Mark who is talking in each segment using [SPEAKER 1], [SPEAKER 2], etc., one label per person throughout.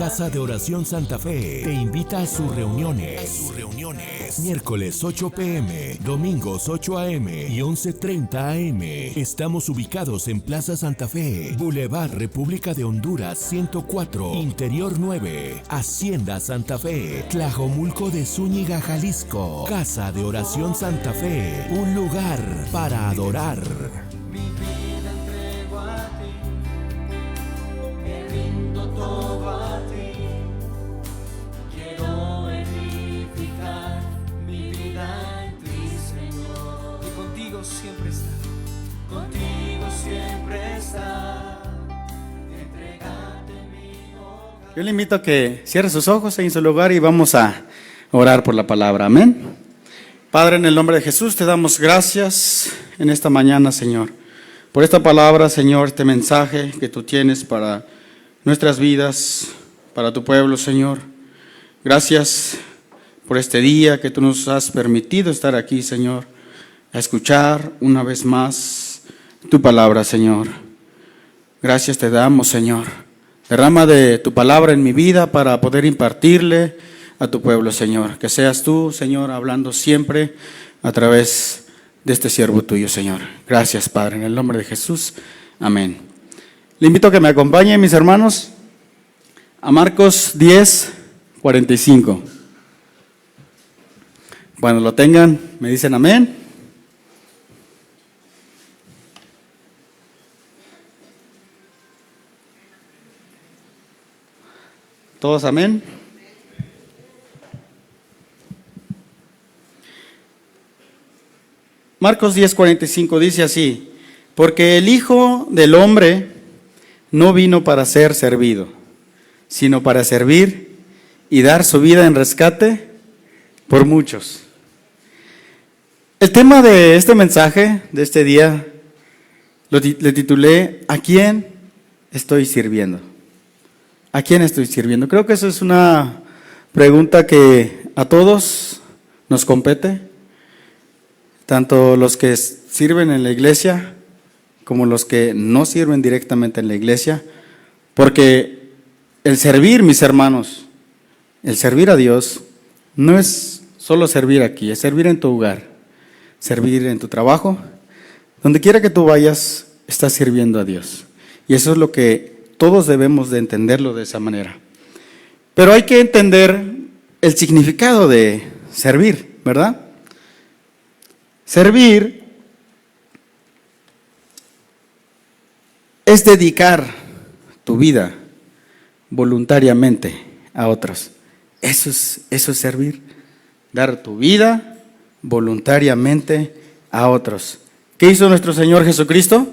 [SPEAKER 1] Casa de Oración Santa Fe te invita a sus reuniones. Miércoles 8 p.m., domingos 8 a.m. y 11:30 a.m. Estamos ubicados en Plaza Santa Fe, Boulevard República de Honduras 104, Interior 9, Hacienda Santa Fe, Tlajomulco de Zúñiga, Jalisco. Casa de Oración Santa Fe, un lugar para adorar.
[SPEAKER 2] Mi vida entrego a ti, me rindo todo a ti. Quiero edificar mi vida en ti, Señor. Y contigo siempre está, contigo siempre está. Entregate mi hogar.
[SPEAKER 3] Yo le invito a que cierre sus ojos en su lugar y vamos a orar por la palabra. Amén. Padre, en el nombre de Jesús te damos gracias en esta mañana, Señor, por esta palabra, Señor, este mensaje que tú tienes para nuestras vidas, para tu pueblo, Señor. Gracias por este día que tú nos has permitido estar aquí, Señor, a escuchar una vez más tu palabra, Señor. Gracias te damos, Señor. Derrama de tu palabra en mi vida para poder impartirle a tu pueblo, Señor. Que seas tú, Señor, hablando siempre a través de este siervo tuyo, Señor. Gracias, Padre, en el nombre de Jesús. Amén. Le invito a que me acompañen, mis hermanos, a Marcos 10:45. Cuando lo tengan, me dicen amén. ¿Todos amén? Marcos 10:45 dice así: porque el Hijo del Hombre no vino para ser servido, sino para servir y dar su vida en rescate por muchos. El tema de este mensaje, de este día, le titulé ¿a quién estoy sirviendo? ¿A quién estoy sirviendo? Creo que eso es una pregunta que a todos nos compete. Tanto los que sirven en la iglesia como los que no sirven directamente en la iglesia, porque el servir, mis hermanos, el servir a Dios no es solo servir aquí, es servir en tu hogar, servir en tu trabajo, donde quiera que tú vayas, estás sirviendo a Dios. Y eso es lo que todos debemos de entenderlo de esa manera. Pero hay que entender el significado de servir, ¿verdad? Servir es dedicar tu vida voluntariamente a otros. Eso es servir. Dar tu vida voluntariamente a otros. ¿Qué hizo nuestro Señor Jesucristo?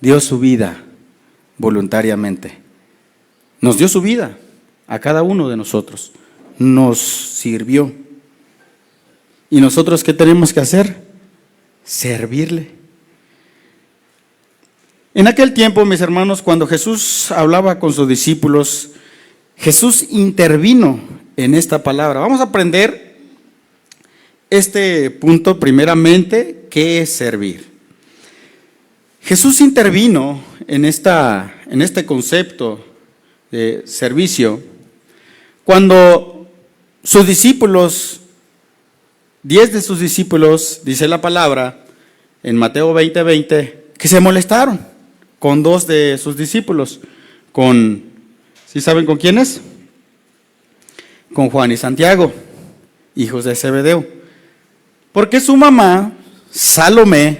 [SPEAKER 3] Dio su vida voluntariamente. Nos dio su vida a cada uno de nosotros. Nos sirvió. ¿Y nosotros qué tenemos que hacer? Servirle. En aquel tiempo, mis hermanos, cuando Jesús hablaba con sus discípulos, Jesús intervino en esta palabra. Vamos a aprender este punto primeramente, ¿qué es servir? Jesús intervino en este concepto de servicio cuando sus discípulos, 10 de sus discípulos, dice la palabra en Mateo 20:20, que se molestaron con 2 de sus discípulos, ¿sí saben con quiénes? Con Juan y Santiago, hijos de Zebedeo. Porque su mamá, Salomé,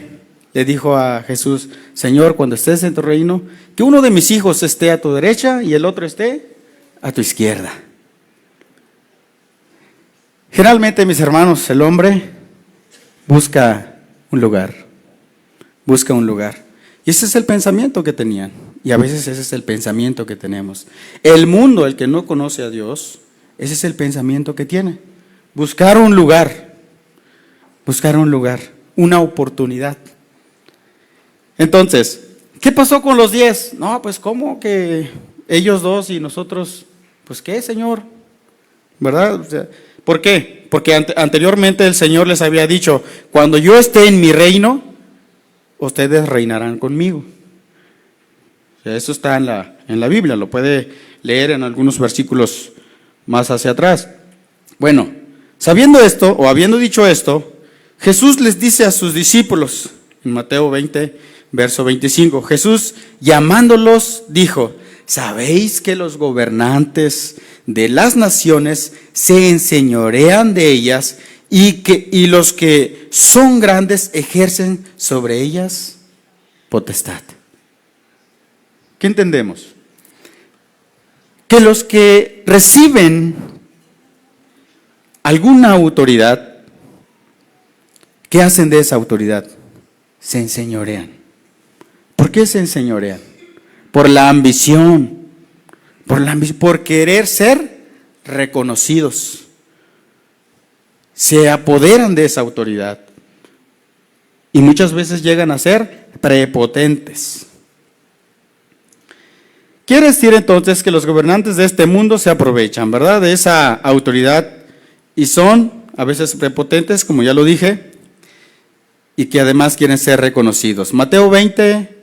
[SPEAKER 3] le dijo a Jesús: Señor, cuando estés en tu reino, que uno de mis hijos esté a tu derecha y el otro esté a tu izquierda. Generalmente, mis hermanos, el hombre busca un lugar. Y ese es el pensamiento que tenían. Y a veces ese es el pensamiento que tenemos. El mundo, el que no conoce a Dios, ese es el pensamiento que tiene. Buscar un lugar, una oportunidad. Entonces, ¿qué pasó con los 10? No, pues ¿cómo que ellos 2 y nosotros? Pues ¿qué, Señor? ¿Verdad? O sea, ¿por qué? Porque anteriormente el Señor les había dicho: cuando yo esté en mi reino, ustedes reinarán conmigo. O sea, eso está en la Biblia, lo puede leer en algunos versículos más hacia atrás. Bueno, sabiendo esto, o habiendo dicho esto, Jesús les dice a sus discípulos, en Mateo 20, verso 25, Jesús llamándolos dijo: ¿sabéis que los gobernantes de las naciones se enseñorean de ellas y los que son grandes ejercen sobre ellas potestad? ¿Qué entendemos? Que los que reciben alguna autoridad, ¿qué hacen de esa autoridad? Se enseñorean. ¿Por qué se enseñorean? Por la ambición, por querer ser reconocidos. Se apoderan de esa autoridad y muchas veces llegan a ser prepotentes. Quiere decir entonces que los gobernantes de este mundo se aprovechan, ¿verdad?, de esa autoridad y son a veces prepotentes, como ya lo dije, y que además quieren ser reconocidos. Mateo 20,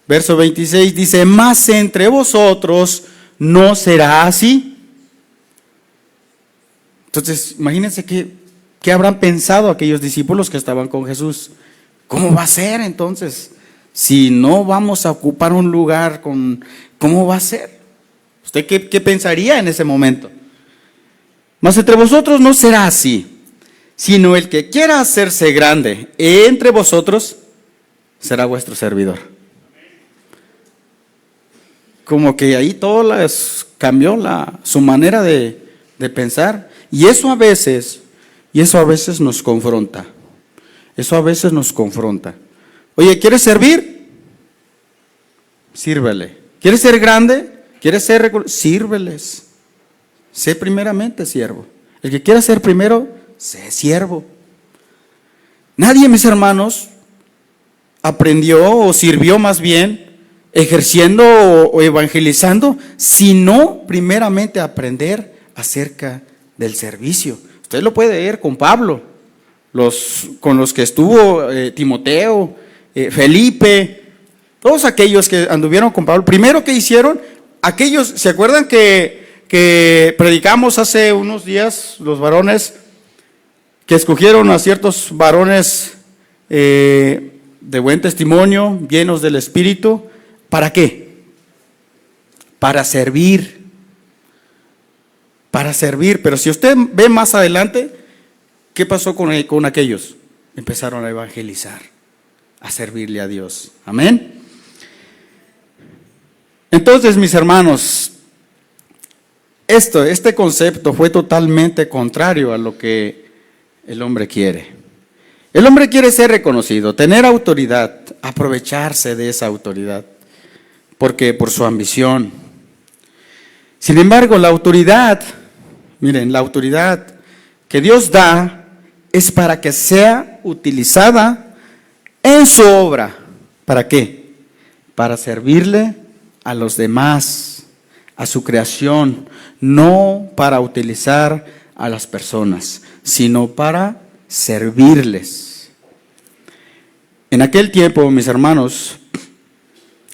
[SPEAKER 3] verso 26 dice: mas entre vosotros no será así. Entonces, imagínense qué habrán pensado aquellos discípulos que estaban con Jesús. ¿Cómo va a ser entonces? Si no vamos a ocupar un lugar ¿cómo va a ser? ¿Usted qué pensaría en ese momento? Mas entre vosotros no será así, sino el que quiera hacerse grande entre vosotros será vuestro servidor. Como que ahí todo cambió su manera de pensar. Y eso a veces nos confronta. Eso a veces nos confronta. Oye, ¿quieres servir? Sírvele. ¿Quieres ser grande? ¿Quieres ser reconocido? Sírveles. Sé primeramente siervo. El que quiera ser primero, sé siervo. Nadie, mis hermanos, aprendió o sirvió más bien ejerciendo o evangelizando, sino primeramente aprender acerca del servicio. Usted lo puede leer con Pablo, con los que estuvo Timoteo, Felipe, todos aquellos que anduvieron con Pablo. Primero que hicieron, aquellos, ¿se acuerdan que predicamos hace unos días los varones que escogieron a ciertos varones de buen testimonio, llenos del Espíritu? ¿Para qué? Para servir. Para servir. Pero si usted ve más adelante, ¿qué pasó con aquellos? Empezaron a evangelizar, a servirle a Dios. Amén. Entonces, mis hermanos, este concepto fue totalmente contrario a lo que el hombre quiere. El hombre quiere ser reconocido, tener autoridad, aprovecharse de esa autoridad, porque por su ambición. Sin embargo, la autoridad, miren, la autoridad que Dios da es para que sea utilizada en su obra. ¿Para qué? Para servirle a los demás, a su creación, no para utilizar a las personas, sino para servirles. En aquel tiempo, mis hermanos,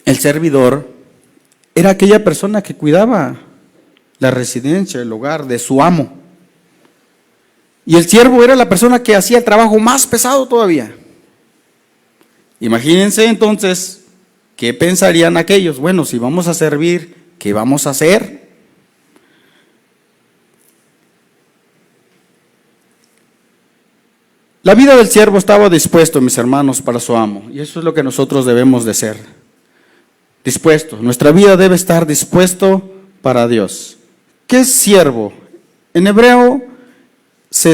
[SPEAKER 3] el servidor era aquella persona que cuidaba la residencia, el hogar de su amo. Y el siervo era la persona que hacía el trabajo más pesado todavía. Imagínense entonces, ¿qué pensarían aquellos? Bueno, si vamos a servir, ¿qué vamos a hacer? La vida del siervo estaba dispuesto, mis hermanos, para su amo. Y eso es lo que nosotros debemos de ser. Dispuesto. Nuestra vida debe estar dispuesto para Dios. ¿Qué es siervo? En hebreo se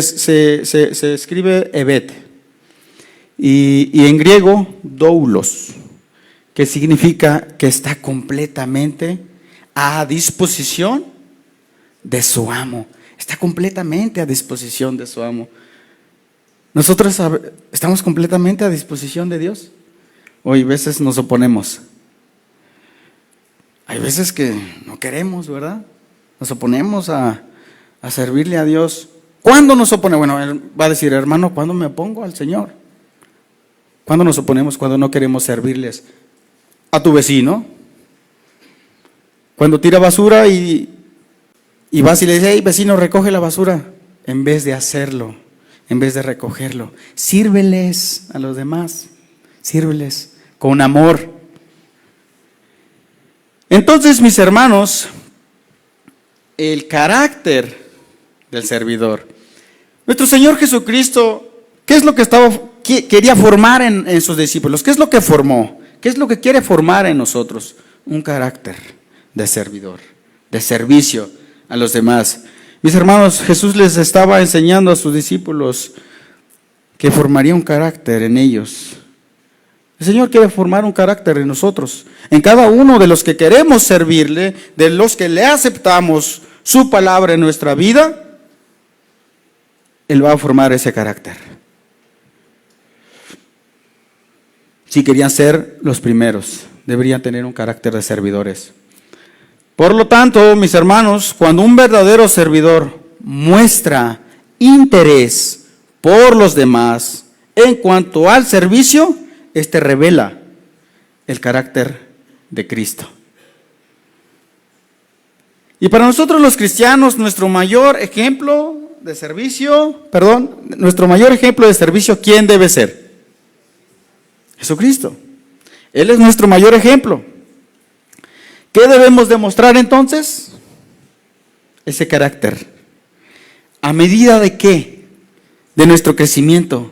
[SPEAKER 3] escribe evet. Y en griego, doulos, que significa que está completamente a disposición de su amo. Está completamente a disposición de su amo. ¿Nosotros estamos completamente a disposición de Dios? O hay veces nos oponemos. Hay veces que no queremos, ¿verdad? Nos oponemos a servirle a Dios. ¿Cuándo nos oponemos? Bueno, él va a decir, hermano, ¿cuándo me opongo al Señor? ¿Cuándo nos oponemos? Cuando no queremos servirles a tu vecino, Cuando tira basura y vas y le dices, hey vecino, recoge la basura, en vez de hacerlo, en vez de recogerlo, sírveles a los demás, sírveles con amor. Entonces, mis hermanos, el carácter del servidor. Nuestro Señor Jesucristo, ¿qué es lo que quería formar en sus discípulos? ¿Qué es lo que formó? ¿Qué es lo que quiere formar en nosotros? Un carácter de servidor, de servicio a los demás. Mis hermanos, Jesús les estaba enseñando a sus discípulos que formaría un carácter en ellos. El Señor quiere formar un carácter en nosotros, en cada uno de los que queremos servirle, de los que le aceptamos su palabra en nuestra vida. Él va a formar ese carácter. Si querían ser los primeros, deberían tener un carácter de servidores. Por lo tanto, mis hermanos, cuando un verdadero servidor muestra interés por los demás en cuanto al servicio, este revela el carácter de Cristo. Y para nosotros los cristianos, nuestro mayor ejemplo de servicio, ¿quién debe ser? Jesucristo. Él es nuestro mayor ejemplo. ¿Qué debemos demostrar entonces? Ese carácter. ¿A medida de qué? De nuestro crecimiento.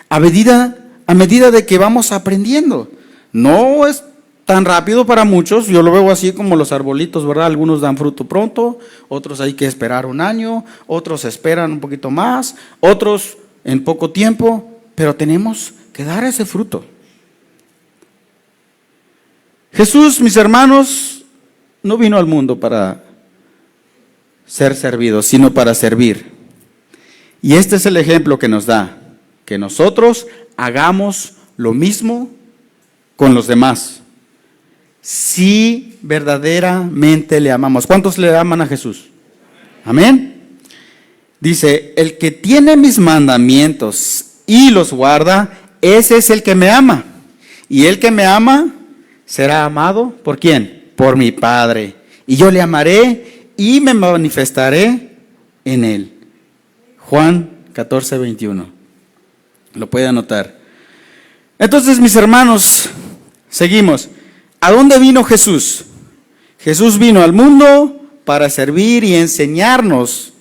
[SPEAKER 3] A medida de que vamos aprendiendo. No es tan rápido para muchos, yo lo veo así como los arbolitos, ¿verdad? Algunos dan fruto pronto, otros hay que esperar un año, otros esperan un poquito más, otros en poco tiempo, pero tenemos que dar ese fruto. Jesús, mis hermanos, no vino al mundo para ser servido, sino para servir. Y este es el ejemplo que nos da, que nosotros hagamos lo mismo con los demás. Si verdaderamente le amamos. ¿Cuántos le aman a Jesús? Amén. Dice, el que tiene mis mandamientos y los guarda, ese es el que me ama. Y el que me ama será amado, ¿por quién? Por mi Padre. Y yo le amaré y me manifestaré en él. Juan 14:21. Lo puede anotar. Entonces, mis hermanos, seguimos. ¿A dónde vino Jesús? Jesús vino al mundo para servir y enseñarnos,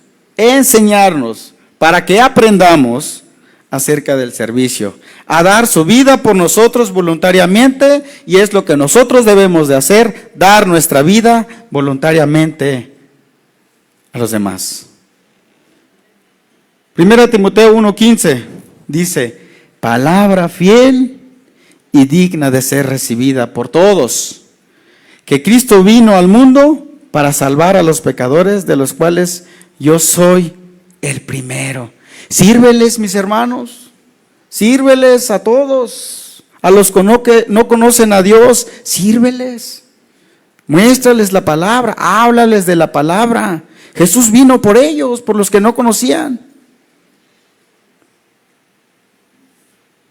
[SPEAKER 3] para que aprendamos acerca del servicio, a dar su vida por nosotros voluntariamente, y es lo que nosotros debemos de hacer, dar nuestra vida voluntariamente a los demás. 1 Timoteo 1:15 dice, palabra fiel y digna de ser recibida por todos, que Cristo vino al mundo para salvar a los pecadores, de los cuales yo soy el primero. Sírveles, mis hermanos, sírveles a todos, a los que no conocen a Dios, sírveles, muéstrales la palabra, háblales de la palabra. Jesús vino por ellos, por los que no conocían.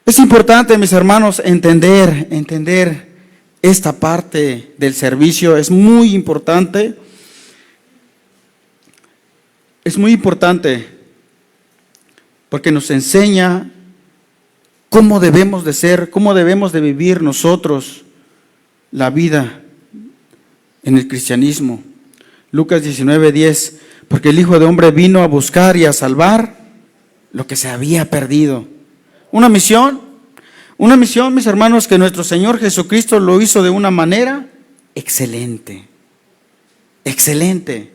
[SPEAKER 3] Es importante, mis hermanos, entender esta parte del servicio. Es muy importante. Es muy importante porque nos enseña cómo debemos de ser, cómo debemos de vivir nosotros la vida en el cristianismo. Lucas 19:10, porque el Hijo de Hombre vino a buscar y a salvar lo que se había perdido. Una misión, mis hermanos, que nuestro Señor Jesucristo lo hizo de una manera excelente. Excelente.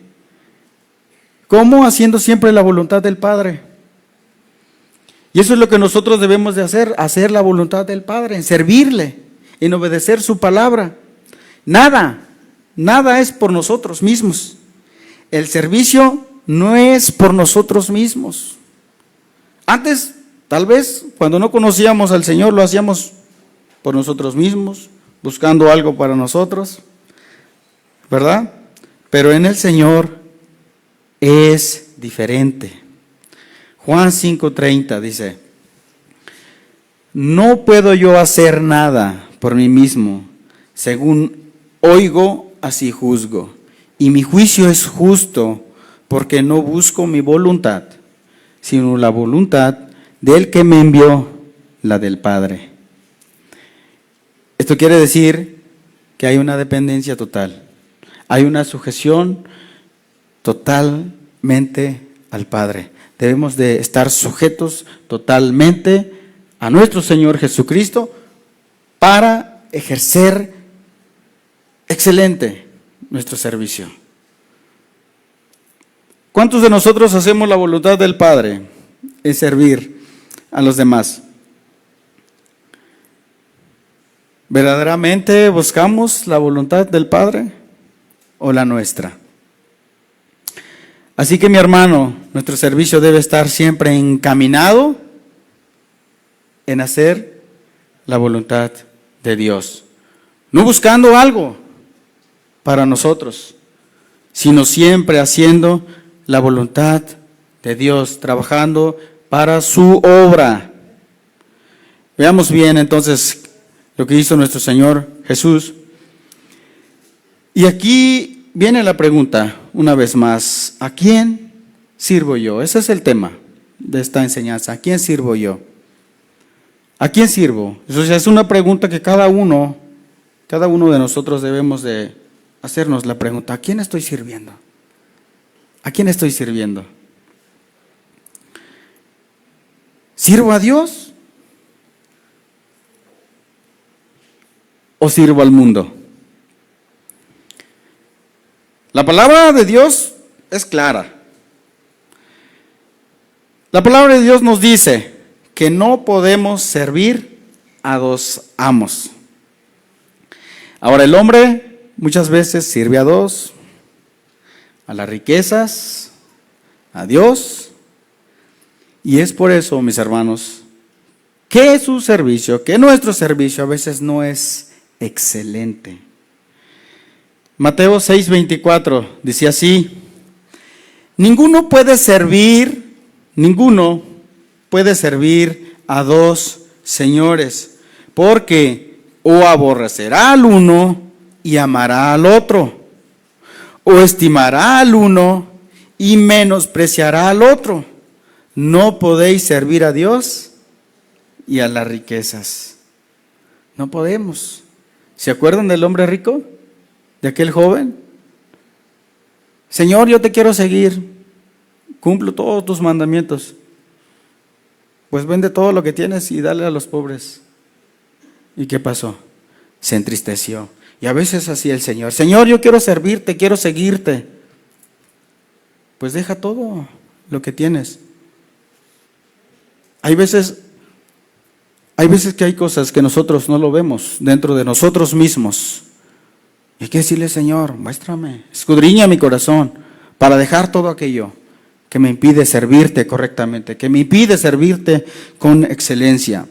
[SPEAKER 3] ¿Cómo? Haciendo siempre la voluntad del Padre. Y eso es lo que nosotros debemos de hacer la voluntad del Padre, en servirle, en obedecer su palabra. Nada es por nosotros mismos. El servicio no es por nosotros mismos. Antes, tal vez, cuando no conocíamos al Señor, lo hacíamos por nosotros mismos, buscando algo para nosotros, ¿verdad? Pero en el Señor es diferente. Juan 5:30 dice, no puedo yo hacer nada por mí mismo, según oigo, así juzgo. y mi juicio es justo, porque no busco mi voluntad, sino la voluntad del que me envió, la del Padre. Esto quiere decir que hay una dependencia total, hay una sujeción totalmente al Padre. Debemos de estar sujetos totalmente a nuestro Señor Jesucristo para ejercer excelente nuestro servicio. ¿Cuántos de nosotros hacemos la voluntad del Padre? Es servir a los demás. ¿Verdaderamente buscamos la voluntad del Padre o la nuestra? Así que mi hermano, nuestro servicio debe estar siempre encaminado en hacer la voluntad de Dios. No buscando algo para nosotros, sino siempre haciendo la voluntad de Dios, trabajando para su obra. Veamos bien entonces lo que hizo nuestro Señor Jesús. Y aquí viene la pregunta, una vez más, ¿a quién sirvo yo? Ese es el tema de esta enseñanza, ¿a quién sirvo yo? ¿A quién sirvo? Eso es una pregunta que cada uno de nosotros debemos de hacernos la pregunta, ¿a quién estoy sirviendo? ¿A quién estoy sirviendo? ¿Sirvo a Dios? ¿O sirvo al mundo? La palabra de Dios es clara. La palabra de Dios nos dice que no podemos servir a dos amos. Ahora, el hombre muchas veces sirve a dos, a las riquezas, a Dios, y es por eso, mis hermanos, que su servicio, que nuestro servicio a veces no es excelente. Mateo 6:24 dice así: ninguno puede servir a dos señores, porque o aborrecerá al uno y amará al otro, o estimará al uno y menospreciará al otro. No podéis servir a Dios y a las riquezas. No podemos. ¿Se acuerdan del hombre rico? ¿De aquel joven? Señor, yo te quiero seguir, cumplo todos tus mandamientos. Pues vende todo lo que tienes y dale a los pobres. ¿Y qué pasó? Se entristeció. Y a veces así el Señor: Señor, yo quiero servirte, quiero seguirte. Pues deja todo lo que tienes. Hay veces que hay cosas que nosotros no lo vemos dentro de nosotros mismos. Y hay que decirle: Señor, muéstrame, escudriña mi corazón para dejar todo aquello que me impide servirte correctamente, que me impide servirte con excelencia.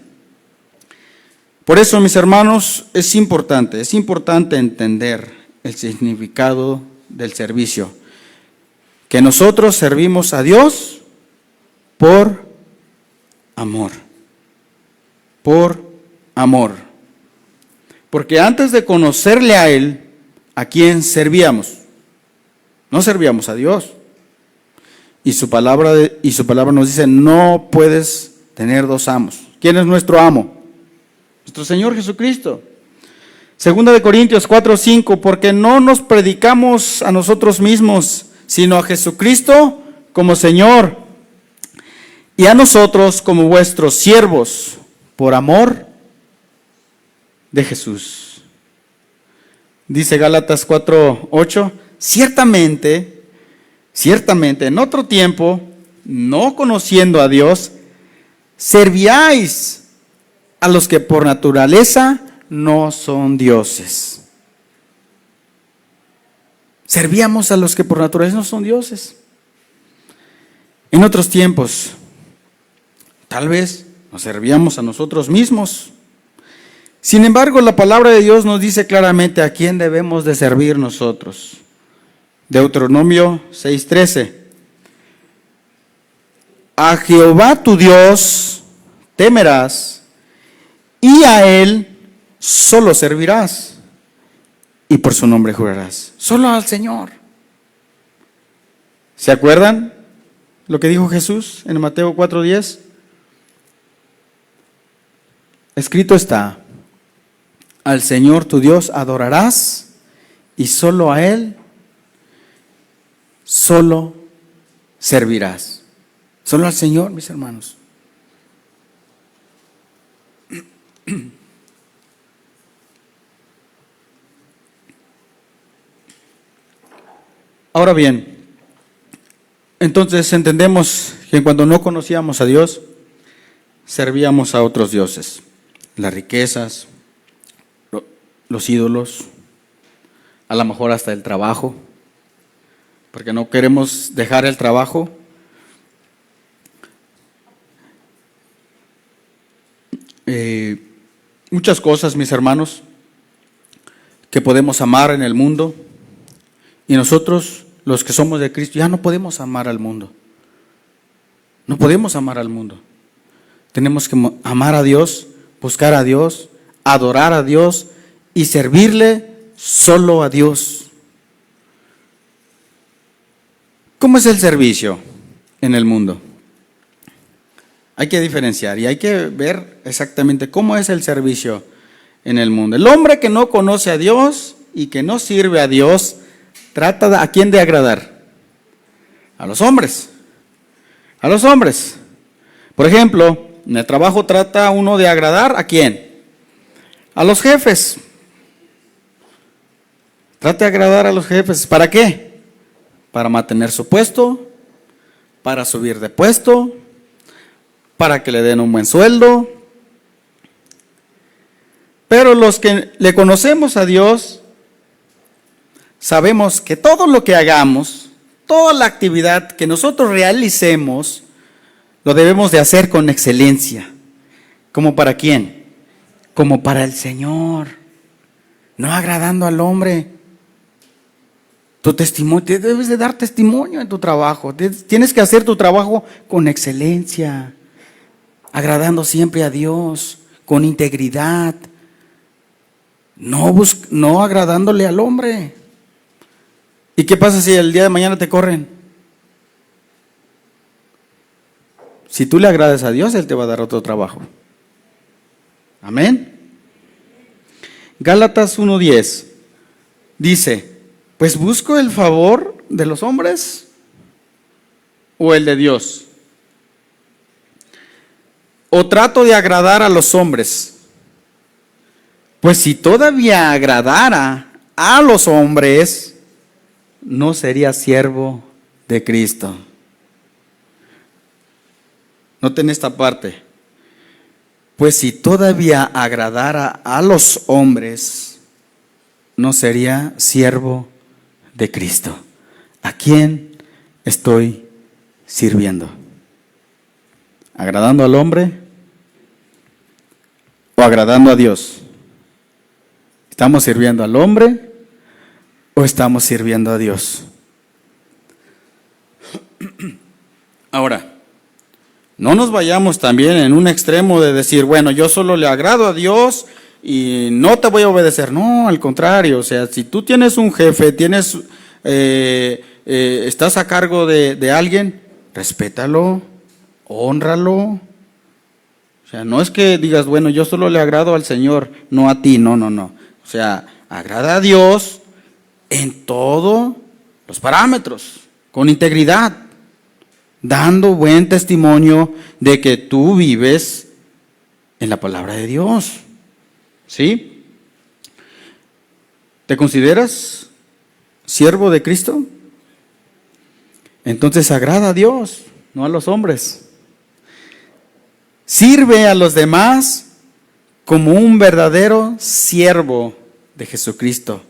[SPEAKER 3] Por eso, mis hermanos, es importante entender el significado del servicio. Que nosotros servimos a Dios por amor. Por amor. Porque antes de conocerle a Él, ¿a quién servíamos? No servíamos a Dios. Y su palabra nos dice: no puedes tener dos amos. ¿Quién es nuestro amo? Nuestro Señor Jesucristo. Segunda de Corintios 4:5, porque no nos predicamos a nosotros mismos, sino a Jesucristo como Señor, y a nosotros como vuestros siervos, por amor de Jesús. Dice Gálatas 4:8, ciertamente, en otro tiempo, no conociendo a Dios, servíais a los que por naturaleza no son dioses. Servíamos a los que por naturaleza no son dioses. En otros tiempos, tal vez nos servíamos a nosotros mismos. Sin embargo, la palabra de Dios nos dice claramente a quién debemos de servir nosotros. Deuteronomio 6:13. A Jehová tu Dios temerás, y a Él solo servirás, y por su nombre jurarás. Solo al Señor. ¿Se acuerdan lo que dijo Jesús en Mateo 4:10? Escrito está: al Señor tu Dios adorarás y solo a Él solo servirás. Solo al Señor, mis hermanos. Ahora bien, entonces entendemos que cuando no conocíamos a Dios, servíamos a otros dioses, las riquezas, los ídolos, a lo mejor hasta el trabajo, porque no queremos dejar el trabajo. Muchas cosas, mis hermanos, que podemos amar en el mundo, y nosotros, los que somos de Cristo, ya no podemos amar al mundo. No podemos amar al mundo. Tenemos que amar a Dios, buscar a Dios, adorar a Dios y servirle solo a Dios. ¿Cómo es el servicio en el mundo? Hay que diferenciar y hay que ver exactamente cómo es el servicio en el mundo. El hombre que no conoce a Dios y que no sirve a Dios, trata ¿a quién de agradar? A los hombres. A los hombres. Por ejemplo, en el trabajo trata uno de agradar ¿a quién? A los jefes. Trata de agradar a los jefes. ¿Para qué? Para mantener su puesto, para subir de puesto, para que le den un buen sueldo. Pero los que le conocemos a Dios, sabemos que todo lo que hagamos, toda la actividad que nosotros realicemos, lo debemos de hacer con excelencia. ¿Como para quién? Como para el Señor, no agradando al hombre. Tu testimonio, debes de dar testimonio en tu trabajo. Tienes que hacer tu trabajo con excelencia, agradando siempre a Dios, con integridad, no agradándole al hombre. ¿Y qué pasa si el día de mañana te corren? Si tú le agradas a Dios, Él te va a dar otro trabajo. Amén. Gálatas 1:10 dice: pues busco el favor de los hombres o el de Dios. O trato de agradar a los hombres. Pues si todavía agradara a los hombres, no sería siervo de Cristo. Noten esta parte. Pues si todavía agradara a los hombres, no sería siervo de Cristo. ¿A quién estoy sirviendo? ¿Agradando al hombre o agradando a Dios? ¿Estamos sirviendo al hombre o estamos sirviendo a Dios? Ahora, no nos vayamos también en un extremo de decir, bueno, yo solo le agrado a Dios y no te voy a obedecer. No, al contrario, o sea, si tú tienes un jefe, estás a cargo de alguien, respétalo, hónralo. O sea, no es que digas, bueno, yo solo le agrado al Señor, no a ti, no. O sea, agrada a Dios en todos los parámetros, con integridad, dando buen testimonio de que tú vives en la palabra de Dios. ¿Sí? ¿Te consideras siervo de Cristo? Entonces agrada a Dios, no a los hombres. Sirve a los demás como un verdadero siervo de Jesucristo.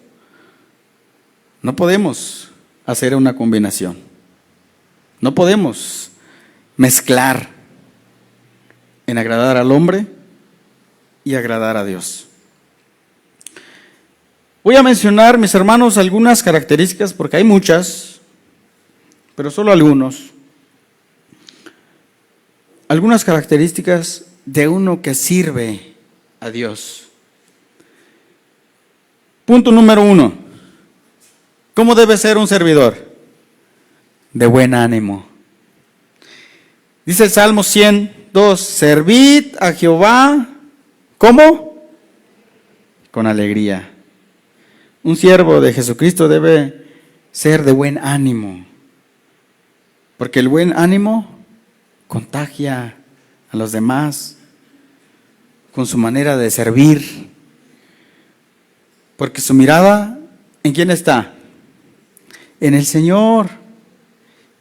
[SPEAKER 3] No podemos hacer una combinación. No podemos mezclar en agradar al hombre y agradar a Dios. Voy a mencionar, mis hermanos, algunas características, porque hay muchas, pero solo algunos. Algunas características de uno que sirve a Dios. Punto número 1. ¿Cómo debe ser un servidor? de buen ánimo. Dice el Salmo 102, servid a Jehová, ¿cómo? Con alegría. Un siervo de Jesucristo debe ser de buen ánimo, porque el buen ánimo contagia a los demás con su manera de servir, porque su mirada, ¿en quién está? En el Señor.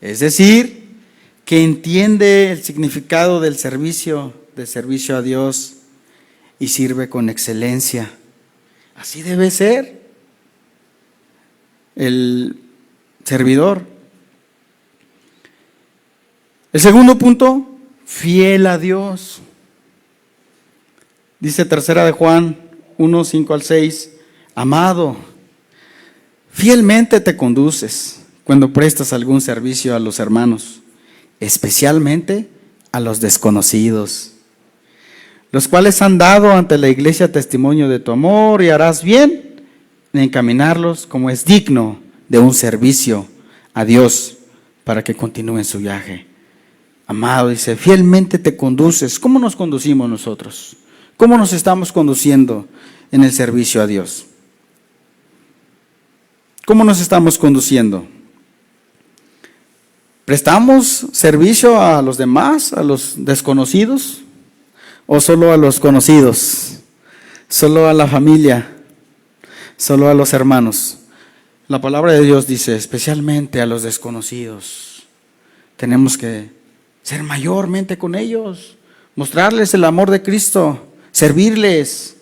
[SPEAKER 3] Es decir, que entiende el significado del servicio a Dios y sirve con excelencia. Así debe ser el servidor. El segundo punto, fiel a Dios. Dice 3 de Juan 1, 5 al 6, amado, fielmente te conduces cuando prestas algún servicio a los hermanos, especialmente a los desconocidos, los cuales han dado ante la iglesia testimonio de tu amor, y harás bien en encaminarlos como es digno de un servicio a Dios para que continúen su viaje. Amado, dice, fielmente te conduces. ¿Cómo nos conducimos nosotros? ¿Cómo nos estamos conduciendo en el servicio a Dios? ¿Cómo nos estamos conduciendo? ¿Prestamos servicio a los demás, a los desconocidos? ¿O solo a los conocidos? ¿Solo a la familia? ¿Solo a los hermanos? La palabra de Dios dice, especialmente a los desconocidos. Tenemos que ser mayormente con ellos, mostrarles el amor de Cristo, servirles.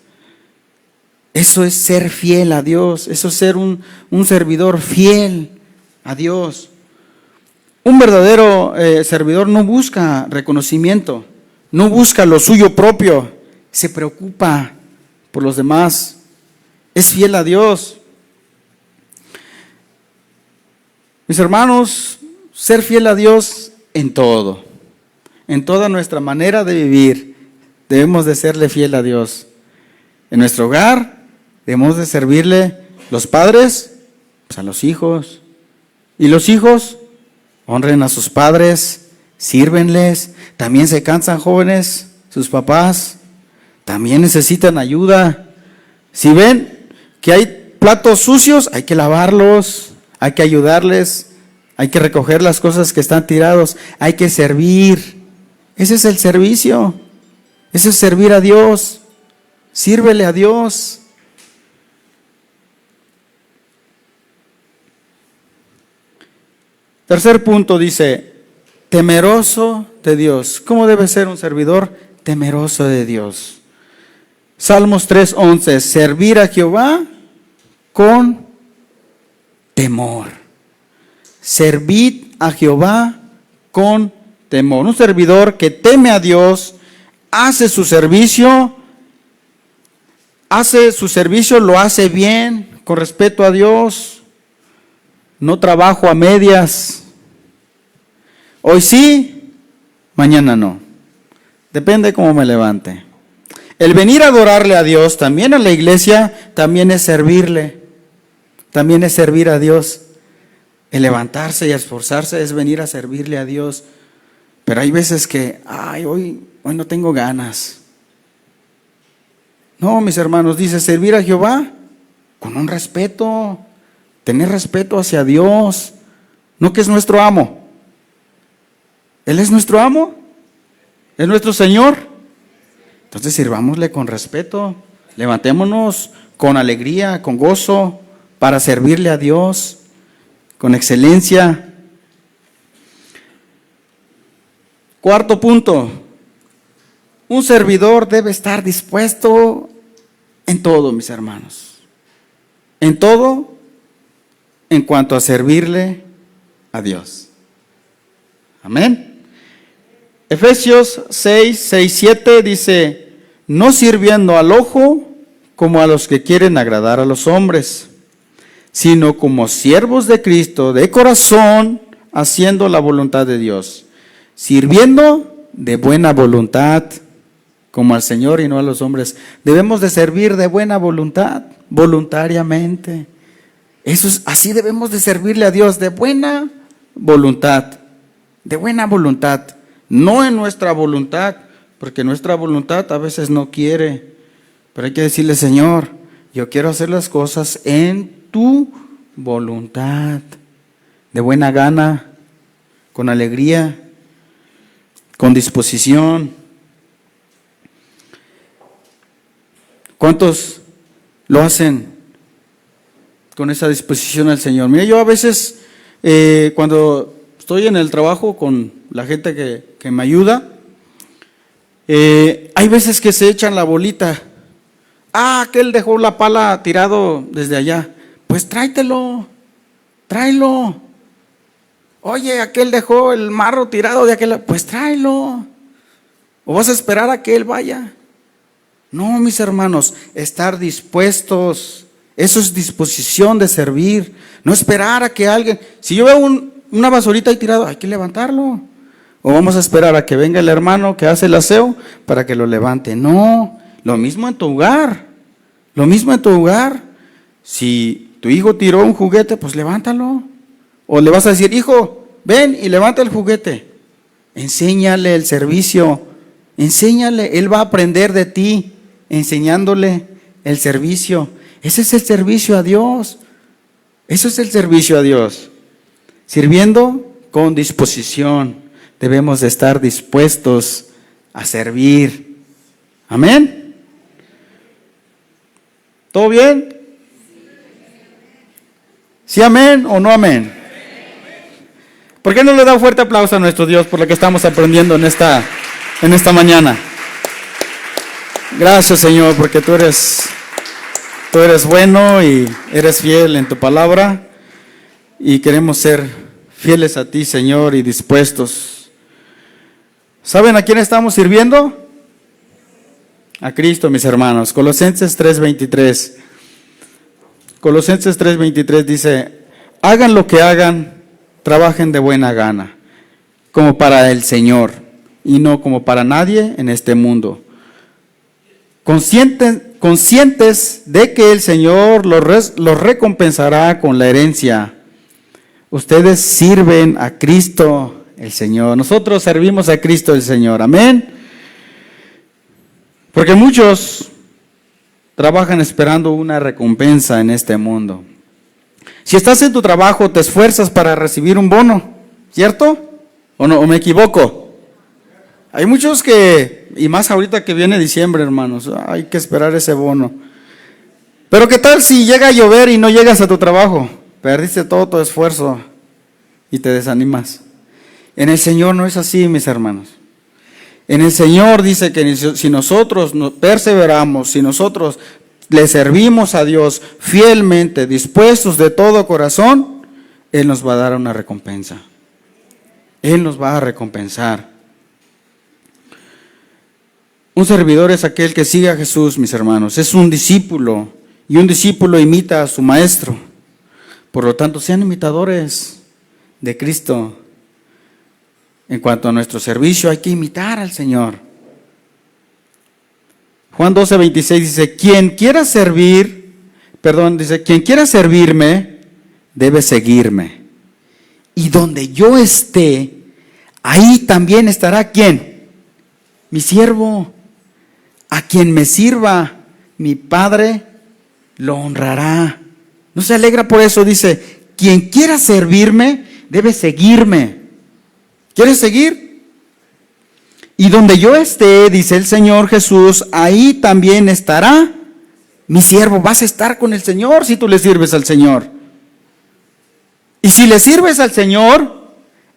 [SPEAKER 3] Eso es ser fiel a Dios, eso es ser un servidor fiel a Dios. Un verdadero servidor no busca reconocimiento, no busca lo suyo propio, se preocupa por los demás, es fiel a Dios. Mis hermanos, ser fiel a Dios en todo, en toda nuestra manera de vivir, debemos de serle fiel a Dios. En nuestro hogar debemos de servirle los padres, pues a los hijos, y los hijos honren a sus padres, sírvenles. También se cansan jóvenes, sus papás, también necesitan ayuda. Si ven que hay platos sucios, hay que lavarlos, hay que ayudarles, hay que recoger las cosas que están tirados, hay que servir. Ese es el servicio, ese es servir a Dios, sírvele a Dios. Tercer punto dice, temeroso de Dios. ¿Cómo debe ser un servidor? Temeroso de Dios. Salmos 3:11, servir a Jehová con temor. Servid a Jehová con temor. Un servidor que teme a Dios, hace su servicio, lo hace bien, con respeto a Dios. No trabajo a medias. Hoy sí, mañana no. Depende cómo me levante. El venir a adorarle a Dios, también a la iglesia, también es servirle. También es servir a Dios. El levantarse y esforzarse es venir a servirle a Dios. Pero hay veces que, hoy no tengo ganas. No, mis hermanos, dice servir a Jehová con un respeto. Tener respeto hacia Dios, no que es nuestro amo. Él es nuestro amo, es nuestro Señor. Entonces sirvámosle con respeto, levantémonos con alegría, con gozo, para servirle a Dios, con excelencia. Cuarto punto, un servidor debe estar dispuesto en todo, mis hermanos. En todo, en cuanto a servirle a Dios. Amén. Efesios 6:7 dice, no sirviendo al ojo como a los que quieren agradar a los hombres, sino como siervos de Cristo de corazón, haciendo la voluntad de Dios, sirviendo de buena voluntad, como al Señor y no a los hombres. Debemos de servir de buena voluntad, voluntariamente. Así debemos de servirle a Dios, de buena voluntad, de buena voluntad, no en nuestra voluntad, porque nuestra voluntad a veces no quiere, pero hay que decirle, Señor, yo quiero hacer las cosas en tu voluntad, de buena gana, con alegría, con disposición. ¿Cuántos lo hacen con esa disposición al Señor? Mira, yo a veces cuando estoy en el trabajo con la gente que me ayuda, hay veces que se echan la bolita. Aquel dejó la pala tirado desde allá. Pues tráetelo, tráelo. Oye, aquel dejó el marro tirado de aquel. Pues tráelo. ¿O vas a esperar a que él vaya? No, mis hermanos, estar dispuestos. Eso es disposición de servir. No esperar a que alguien. Si yo veo una basurita ahí tirado, hay que levantarlo. O vamos a esperar a que venga el hermano que hace el aseo para que lo levante. No, lo mismo en tu hogar. Lo mismo en tu hogar. Si tu hijo tiró un juguete, pues levántalo. O le vas a decir, hijo, ven y levanta el juguete. Enséñale el servicio. Enséñale, él va a aprender de ti, enseñándole el servicio. Ese es el servicio a Dios. Eso es el servicio a Dios. Sirviendo con disposición. Debemos de estar dispuestos a servir. Amén. ¿Todo bien? ¿Sí amén o no amén? ¿Por qué no le da un fuerte aplauso a nuestro Dios por lo que estamos aprendiendo en esta mañana? Gracias, Señor, porque tú eres bueno y eres fiel en tu palabra y queremos ser fieles a ti, Señor, y dispuestos. ¿Saben a quién estamos sirviendo? A Cristo, mis hermanos. Colosenses 3:23. Colosenses 3:23 dice, hagan lo que hagan, trabajen de buena gana, como para el Señor y no como para nadie en este mundo. Conscientes de que el Señor los recompensará con la herencia. Ustedes sirven a Cristo el Señor. Nosotros servimos a Cristo el Señor. Amén. Porque muchos trabajan esperando una recompensa en este mundo. Si estás en tu trabajo, te esfuerzas para recibir un bono, ¿cierto? ¿O no? ¿O me equivoco? Hay muchos que, y más ahorita que viene diciembre, hermanos, hay que esperar ese bono. Pero ¿qué tal si llega a llover y no llegas a tu trabajo? Perdiste todo tu esfuerzo y te desanimas. En el Señor no es así, mis hermanos. En el Señor dice que si nosotros perseveramos, si nosotros le servimos a Dios fielmente, dispuestos de todo corazón, Él nos va a dar una recompensa. Él nos va a recompensar. Un servidor es aquel que sigue a Jesús, mis hermanos. Es un discípulo y un discípulo imita a su maestro. Por lo tanto, sean imitadores de Cristo. En cuanto a nuestro servicio, hay que imitar al Señor. Juan 12:26 dice, quien quiera servirme, debe seguirme. Y donde yo esté, ahí también estará ¿quién? Mi siervo. A quien me sirva, mi Padre lo honrará. ¿No se alegra por eso? Dice, quien quiera servirme, debe seguirme. ¿Quieres seguir? Y donde yo esté, dice el Señor Jesús, ahí también estará mi siervo. Vas a estar con el Señor si tú le sirves al Señor. Y si le sirves al Señor,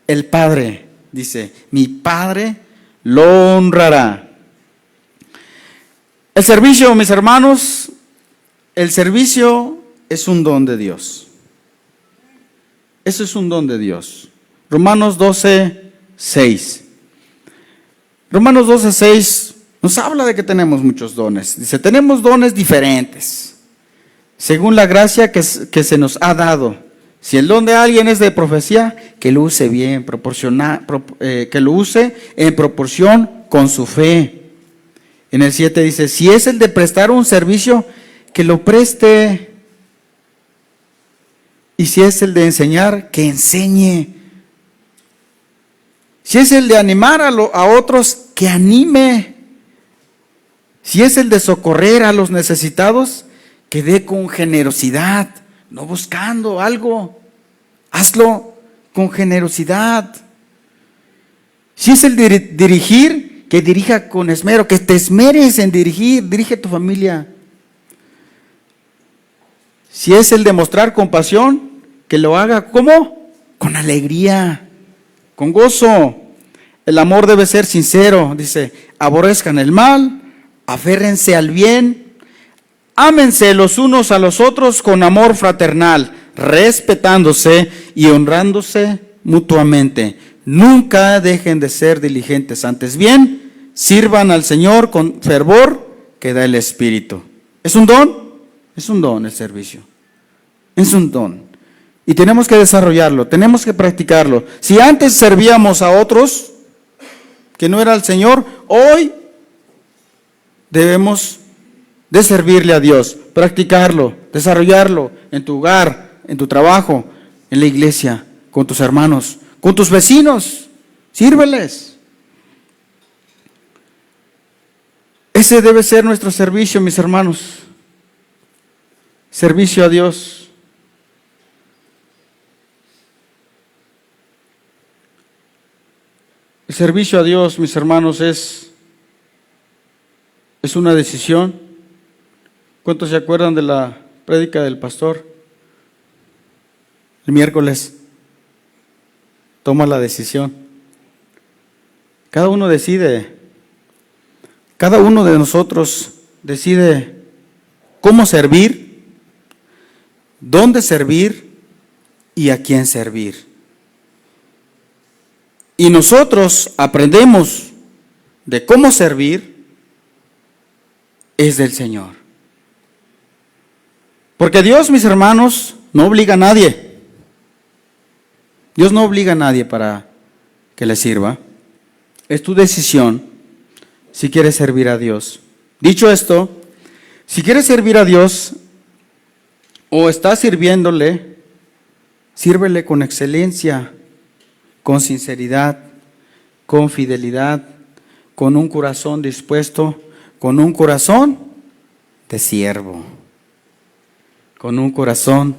[SPEAKER 3] el Padre, dice, mi Padre lo honrará. El servicio, mis hermanos, el servicio es un don de Dios. Eso es un don de Dios. Romanos 12:6. Romanos 12:6 nos habla de que tenemos muchos dones. Dice, tenemos dones diferentes, según la gracia que se nos ha dado. Si el don de alguien es de profecía, que lo use bien, que lo use en proporción con su fe. En el 7 dice, si es el de prestar un servicio, que lo preste. Y si es el de enseñar, que enseñe. Si es el de animar a otros, que anime. Si es el de socorrer a los necesitados, que dé con generosidad, no buscando algo. Hazlo con generosidad. Si es el de dirigir, que dirija con esmero, que te esmeres en dirigir, dirige a tu familia. Si es el de mostrar compasión, que lo haga, ¿cómo? Con alegría, con gozo. El amor debe ser sincero, dice, aborrezcan el mal, aférrense al bien, ámense los unos a los otros con amor fraternal, respetándose y honrándose mutuamente. Nunca dejen de ser diligentes, antes bien, sirvan al Señor con fervor que da el Espíritu. ¿Es un don? Es un don el servicio. Es un don. Y tenemos que desarrollarlo, tenemos que practicarlo. Si antes servíamos a otros, que no era el Señor, hoy debemos de servirle a Dios, practicarlo, desarrollarlo en tu hogar, en tu trabajo, en la iglesia, con tus hermanos, con tus vecinos, sírveles. Ese debe ser nuestro servicio, mis hermanos. Servicio a Dios. El servicio a Dios, mis hermanos, es una decisión. ¿Cuántos se acuerdan de la prédica del pastor? El miércoles. Toma la decisión. Cada uno decide. Cada uno de nosotros decide cómo servir, dónde servir y a quién servir. Y nosotros aprendemos de cómo servir, es del Señor. Porque Dios, mis hermanos, no obliga a nadie. Dios no obliga a nadie para que le sirva. Es tu decisión si quieres servir a Dios. Dicho esto, si quieres servir a Dios o estás sirviéndole, sírvele con excelencia, con sinceridad, con fidelidad, con un corazón dispuesto, con un corazón de siervo. Con un corazón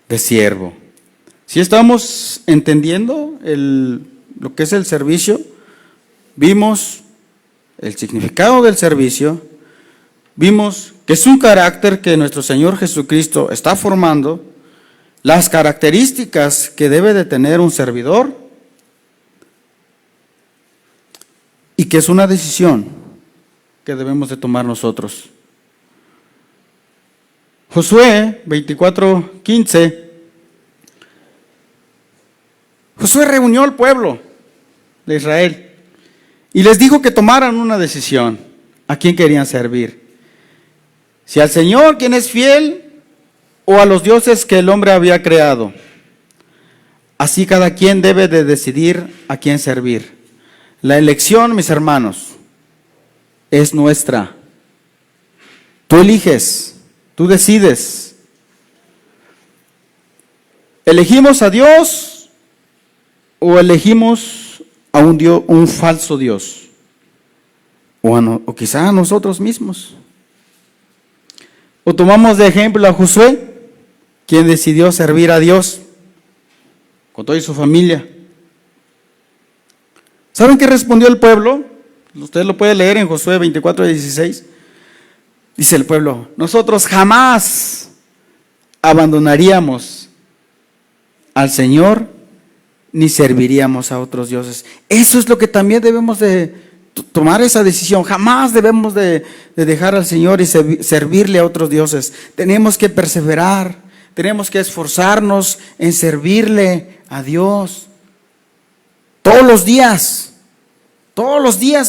[SPEAKER 3] de siervo. Si estamos entendiendo lo que es el servicio, vimos el significado del servicio, vimos que es un carácter que nuestro Señor Jesucristo está formando, las características que debe de tener un servidor, y que es una decisión que debemos de tomar nosotros. Josué 24:15. Josué reunió al pueblo de Israel y les dijo que tomaran una decisión. ¿A quién querían servir? Si al Señor, quien es fiel, o a los dioses que el hombre había creado. Así cada quien debe de decidir a quién servir. La elección, mis hermanos, es nuestra. Tú eliges, tú decides. ¿Elegimos a Dios o elegimos a un falso Dios? O quizá a nosotros mismos. O tomamos de ejemplo a Josué, quien decidió servir a Dios con toda su familia. ¿Saben qué respondió el pueblo? Usted lo puede leer en Josué 24:16. Dice el pueblo: nosotros jamás abandonaríamos al Señor ni serviríamos a otros dioses. Eso es lo que también debemos de tomar, esa decisión. Jamás debemos de dejar al Señor y servirle a otros dioses. Tenemos que perseverar, tenemos que esforzarnos en servirle a Dios. Todos los días,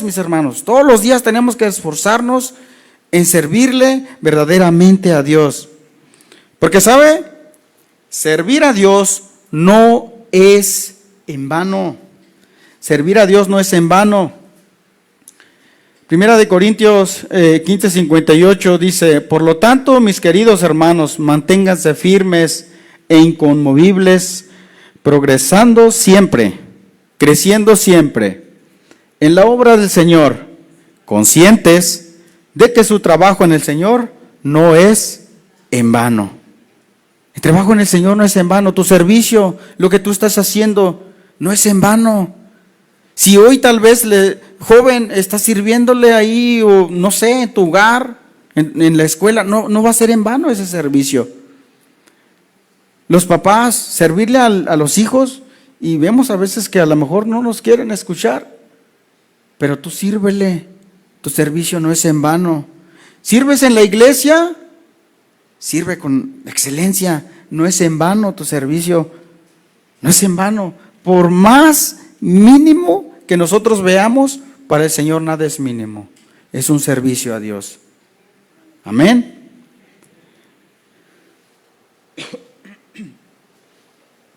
[SPEAKER 3] mis hermanos, todos los días tenemos que esforzarnos en servirle verdaderamente a Dios. Porque, ¿sabe? Servir a Dios no es en vano. Servir a Dios no es en vano. Primera de Corintios 15:58 dice: por lo tanto, mis queridos hermanos, manténganse firmes e inconmovibles, progresando siempre creciendo siempre en la obra del Señor, conscientes de que su trabajo en el Señor no es en vano. El trabajo en el Señor no es en vano. Tu servicio, lo que tú estás haciendo, no es en vano. Si hoy tal vez, joven, estás sirviéndole ahí, o no sé, en tu hogar, en la escuela, no va a ser en vano ese servicio. Los papás, servirle a los hijos, y vemos a veces que a lo mejor no nos quieren escuchar, pero tú sírvele. Tu servicio no es en vano. ¿Sirves en la iglesia? Sirve con excelencia. No es en vano tu servicio. No es en vano. Por más mínimo que nosotros veamos, para el Señor nada es mínimo. Es un servicio a Dios. Amén.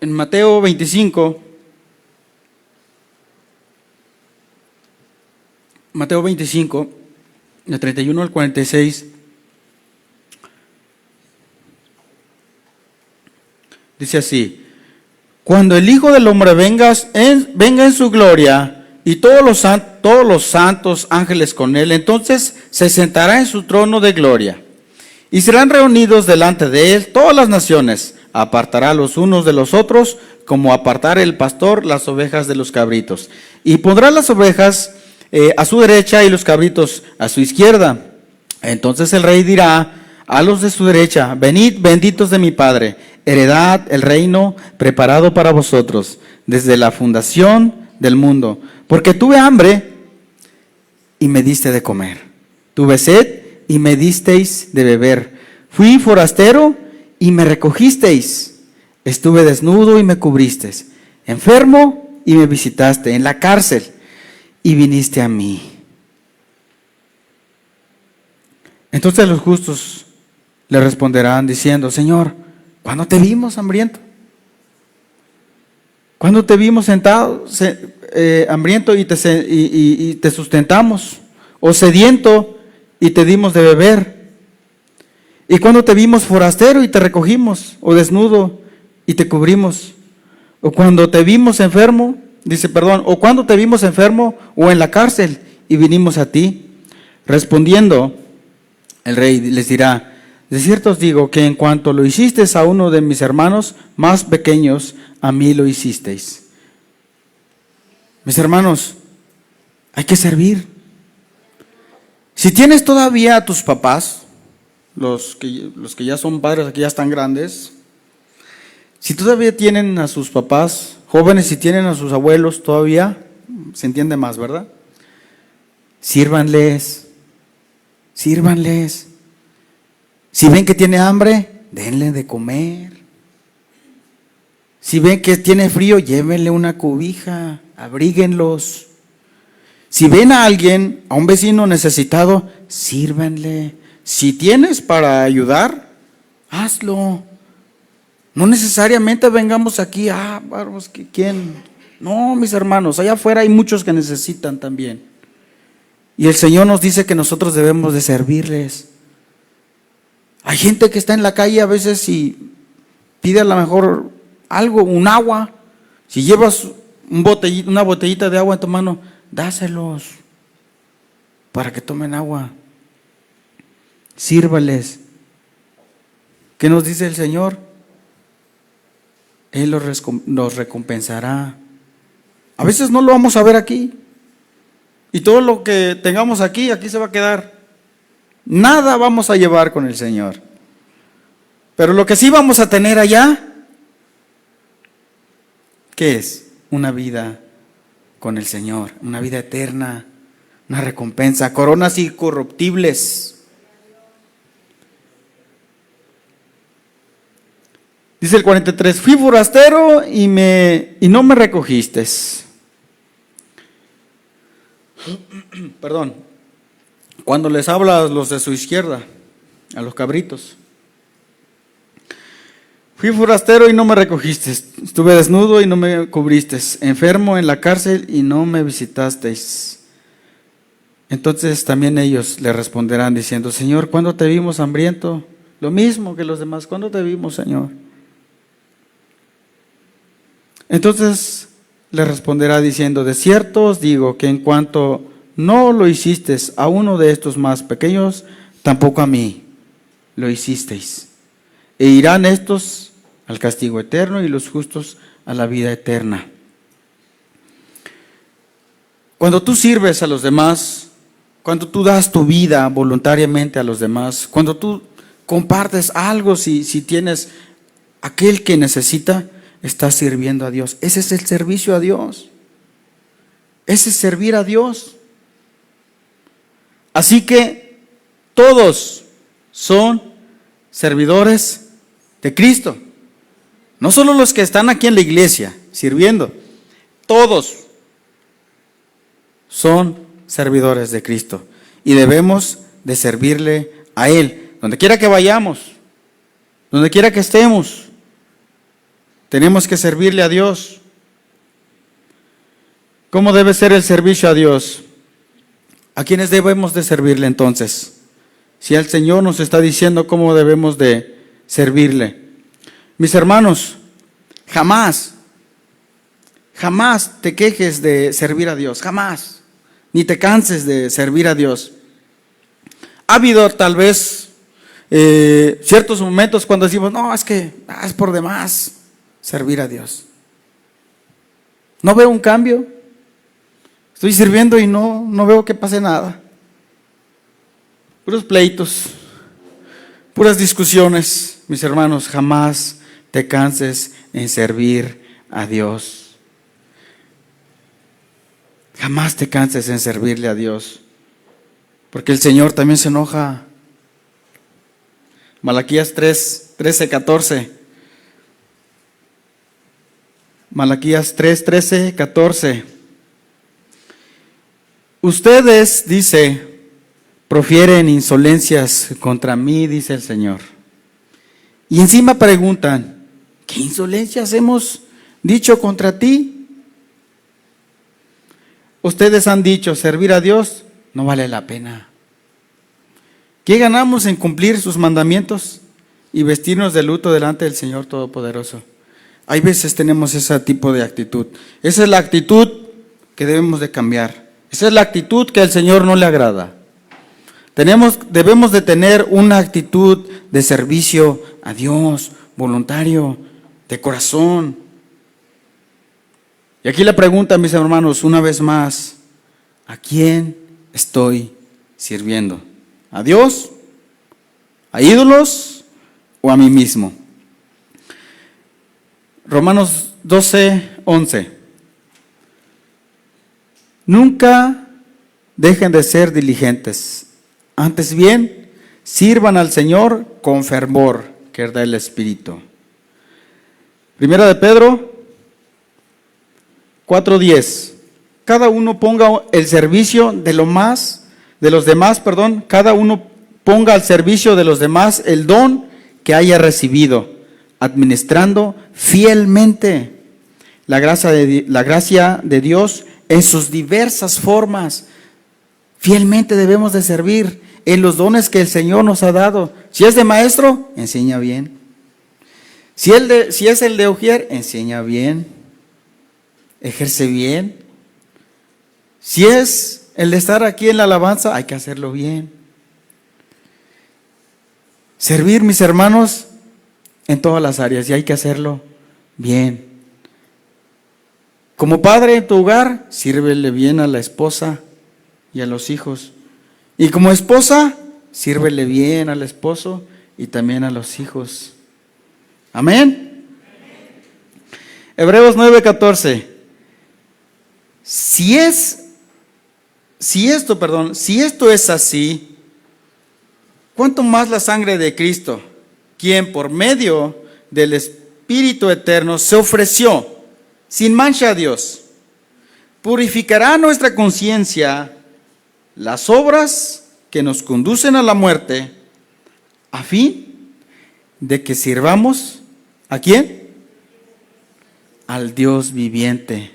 [SPEAKER 3] En Mateo 25, de 31 al 46, dice así: cuando el Hijo del Hombre venga en su gloria y todos los santos ángeles con él, entonces se sentará en su trono de gloria y serán reunidos delante de él todas las naciones. Apartará los unos de los otros, como apartar el pastor las ovejas de los cabritos, y pondrá las ovejas a su derecha y los cabritos a su izquierda. Entonces el rey dirá a los de su derecha: venid, benditos de mi Padre, heredad el reino preparado para vosotros desde la fundación del mundo, porque tuve hambre y me diste de comer, tuve sed y me disteis de beber, fui forastero y me recogisteis, estuve desnudo y me cubristeis, enfermo y me visitaste, en la cárcel y viniste a mí. Entonces los justos le responderán diciendo: Señor, ¿cuándo te vimos hambriento? ¿Cuándo te vimos sentado, hambriento y te sustentamos? ¿O sediento y te dimos de beber? ¿Y cuándo te vimos forastero y te recogimos? ¿O desnudo y te cubrimos? ¿O cuando te vimos enfermo? ¿O cuándo te vimos enfermo o en la cárcel y vinimos a ti? Respondiendo, el rey les dirá: de cierto os digo que en cuanto lo hicisteis a uno de mis hermanos más pequeños, a mí lo hicisteis. Mis hermanos, hay que servir. Si tienes todavía a tus papás, los que ya son padres, que ya están grandes, si todavía tienen a sus papás, jóvenes, si tienen a sus abuelos todavía, se entiende más, ¿verdad? Sírvanles. Si ven que tiene hambre, denle de comer. Si ven que tiene frío, llévenle una cobija, abríguenlos. Si ven a alguien, a un vecino necesitado, sírvanle. Si tienes para ayudar, hazlo. No necesariamente vengamos aquí, vamos, ¿quién? No, mis hermanos, allá afuera hay muchos que necesitan también. Y el Señor nos dice que nosotros debemos de servirles. Hay gente que está en la calle a veces y pide a lo mejor algo, un agua. Si llevas una botellita de agua en tu mano, dáselos para que tomen agua. Sírvales. ¿Qué nos dice el Señor? Él nos recompensará. A veces no lo vamos a ver aquí. Y todo lo que tengamos aquí se va a quedar. Nada vamos a llevar con el Señor. Pero lo que sí vamos a tener allá, ¿qué es? Una vida con el Señor, una vida eterna, una recompensa, coronas incorruptibles. Dice el 43, fui forastero y no me recogiste. Perdón. Cuando les habla a los de su izquierda, a los cabritos. Fui forastero y no me recogiste. Estuve desnudo y no me cubriste. Enfermo en la cárcel y no me visitasteis. Entonces también ellos le responderán diciendo: Señor, ¿cuándo te vimos hambriento? Lo mismo que los demás. ¿Cuándo te vimos, Señor? Entonces le responderá diciendo: de cierto os digo que en cuanto no lo hicisteis a uno de estos más pequeños, tampoco a mí lo hicisteis. E irán estos al castigo eterno y los justos a la vida eterna. Cuando tú sirves a los demás, cuando tú das tu vida voluntariamente a los demás, cuando tú compartes algo, si tienes aquel que necesita, estás sirviendo a Dios. Ese es el servicio a Dios. Ese es servir a Dios. Así que todos son servidores de Cristo. No solo los que están aquí en la iglesia sirviendo, todos son servidores de Cristo y debemos de servirle a Él. Donde quiera que vayamos, donde quiera que estemos, tenemos que servirle a Dios. ¿Cómo debe ser el servicio a Dios? ¿A quiénes debemos de servirle entonces? Si el Señor nos está diciendo cómo debemos de servirle. Mis hermanos, jamás te quejes de servir a Dios, jamás. Ni te canses de servir a Dios. Ha habido tal vez ciertos momentos cuando decimos: no, es que es por demás servir a Dios. No veo un cambio. Estoy sirviendo y no veo que pase nada. Puros pleitos, puras discusiones. Mis hermanos, jamás te canses en servir a Dios. Jamás te canses en servirle a Dios, porque el Señor también se enoja. Malaquías 13, 14. Malaquías 3, 13, 14. Ustedes, dice, profieren insolencias contra mí, dice el Señor. Y encima preguntan: ¿qué insolencias hemos dicho contra ti? Ustedes han dicho: servir a Dios no vale la pena. ¿Qué ganamos en cumplir sus mandamientos y vestirnos de luto delante del Señor Todopoderoso? Hay veces tenemos ese tipo de actitud. Esa es la actitud que debemos de cambiar. Esa es la actitud que al Señor no le agrada. Debemos de tener una actitud de servicio a Dios, voluntario, de corazón. Y aquí la pregunta, mis hermanos, una vez más: ¿a quién estoy sirviendo? ¿A Dios? ¿A ídolos? ¿O a mí mismo? Romanos 12, 11. Nunca dejen de ser diligentes. Antes bien, sirvan al Señor con fervor, que da el Espíritu. Primera de Pedro 4:10. Cada uno ponga el servicio de los demás, cada uno ponga al servicio de los demás el don que haya recibido, administrando fielmente la gracia de Dios en sus diversas formas. Fielmente debemos de servir en los dones que el Señor nos ha dado. Si es de maestro, enseña bien. Si es el de ujier, enseña bien. Ejerce bien. Si es el de estar aquí en la alabanza, hay que hacerlo bien. Servir, mis hermanos, en todas las áreas, y hay que hacerlo bien. Como padre en tu hogar, sírvele bien a la esposa y a los hijos. Y como esposa, sírvele bien al esposo y también a los hijos. Amén. Hebreos 9:14. Si esto es así, ¿cuánto más la sangre de Cristo, quien por medio del Espíritu Eterno se ofreció sin mancha a Dios, purificará nuestra conciencia las obras que nos conducen a la muerte, a fin de que sirvamos ¿a quién? Al Dios viviente.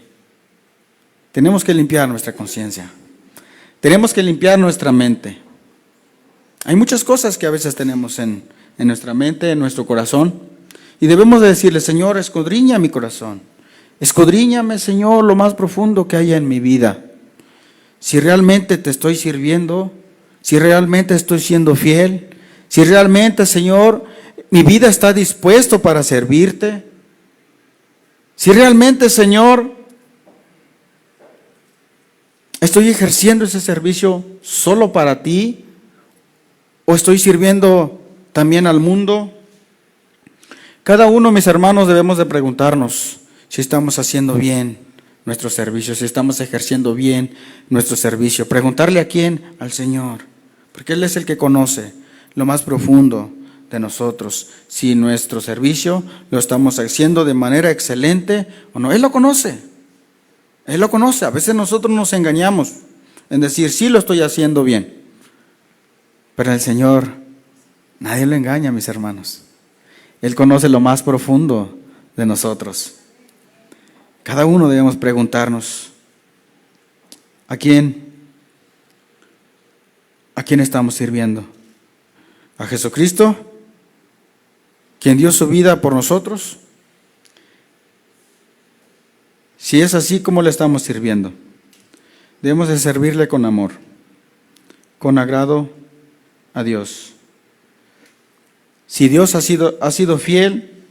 [SPEAKER 3] Tenemos que limpiar nuestra conciencia. Tenemos que limpiar nuestra mente. Hay muchas cosas que a veces tenemos en nuestra mente, en nuestro corazón, y debemos de decirle: Señor, escudriña mi corazón, Escudriñame, Señor, lo más profundo que haya en mi vida. Si realmente te estoy sirviendo, si realmente estoy siendo fiel, si realmente, Señor, mi vida está dispuesto para servirte. Si realmente, Señor, estoy ejerciendo ese servicio solo para ti, o estoy sirviendo también al mundo. Cada uno, mis hermanos, debemos de preguntarnos si estamos haciendo bien nuestro servicio, si estamos ejerciendo bien nuestro servicio. Preguntarle a quién, al Señor, porque Él es el que conoce lo más profundo de nosotros, si nuestro servicio lo estamos haciendo de manera excelente o no. Él lo conoce, Él lo conoce. A veces nosotros nos engañamos en decir, sí lo estoy haciendo bien, pero el Señor, nadie lo engaña, mis hermanos. Él conoce lo más profundo de nosotros. Cada uno debemos preguntarnos, ¿a quién estamos sirviendo? ¿A Jesucristo, quien dio su vida por nosotros? Si es así, ¿cómo le estamos sirviendo? Debemos de servirle con amor, con agrado a Dios. Si Dios ha sido fiel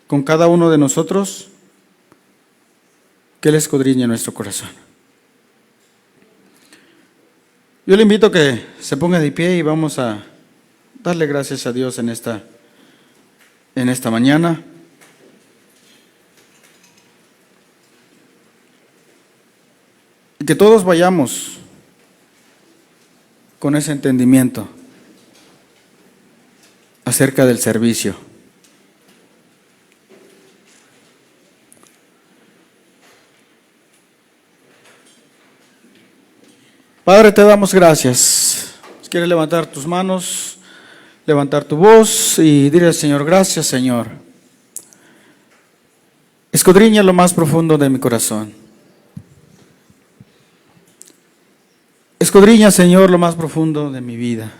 [SPEAKER 3] con cada uno de nosotros, que Él escudriñe nuestro corazón. Yo le invito a que se ponga de pie y vamos a darle gracias a Dios en esta mañana. Y que todos vayamos con ese entendimiento acerca del servicio. Padre, te damos gracias. Si quieres levantar tus manos, levantar tu voz y dile al Señor, gracias, Señor. Escudriña lo más profundo de mi corazón. Escudriña, Señor, lo más profundo de mi vida.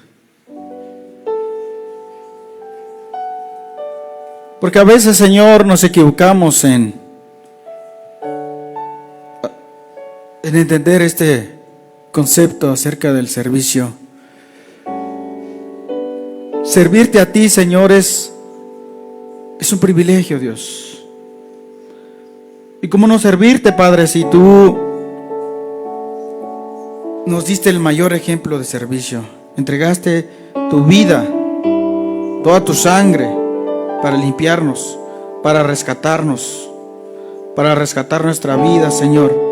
[SPEAKER 3] Porque a veces, Señor, nos equivocamos en entender este concepto acerca del servicio. Servirte a ti, Señor, es un privilegio, Dios. ¿Y cómo no servirte, Padre, si tú nos diste el mayor ejemplo de servicio? Entregaste tu vida, toda tu sangre, para limpiarnos, para rescatarnos, para rescatar nuestra vida, Señor.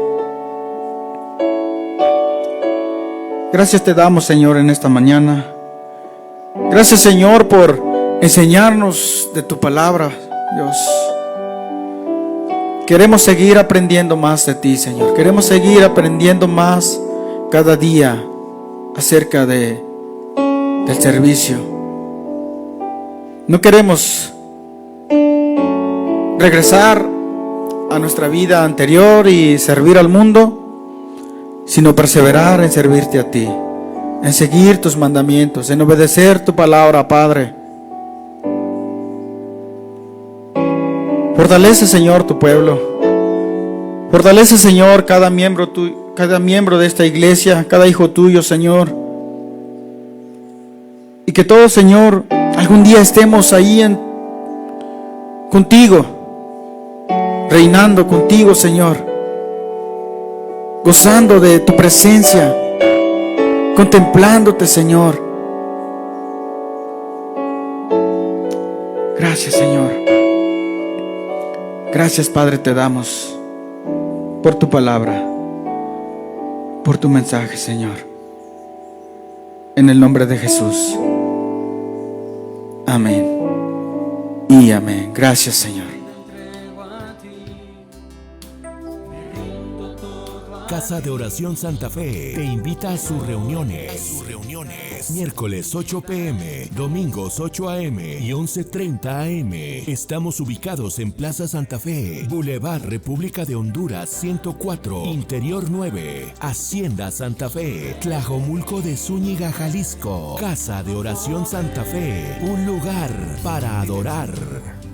[SPEAKER 3] Gracias te damos, Señor, en esta mañana. Gracias, Señor, por enseñarnos de tu palabra, Dios. Queremos seguir aprendiendo más de ti, Señor. Queremos seguir aprendiendo más cada día acerca del servicio. No queremos regresar a nuestra vida anterior y servir al mundo, sino perseverar en servirte a ti, en seguir tus mandamientos, en obedecer tu palabra, Padre. Fortalece, Señor, tu pueblo. Fortalece, Señor, cada miembro de esta iglesia, cada hijo tuyo, Señor. Y que todos, Señor, algún día estemos ahí contigo, reinando contigo, Señor, gozando de tu presencia, contemplándote, Señor. Gracias, Señor. Gracias, Padre, te damos por tu palabra, por tu mensaje, Señor. En el nombre de Jesús. Amén y amén. Gracias, Señor.
[SPEAKER 1] Casa de Oración Santa Fe te invita a sus reuniones. Miércoles 8 p.m., domingos 8 a.m. y 11:30 a.m. Estamos ubicados en Plaza Santa Fe, Boulevard República de Honduras 104, Interior 9, Hacienda Santa Fe, Tlajomulco de Zúñiga, Jalisco. Casa de Oración Santa Fe, un lugar para adorar.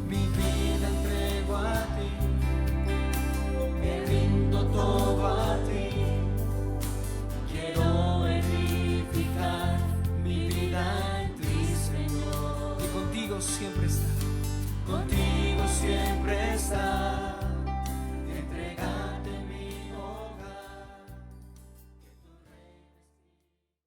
[SPEAKER 2] Mi vida entrego a ti, contigo siempre estaré.
[SPEAKER 4] Contigo siempre estaré.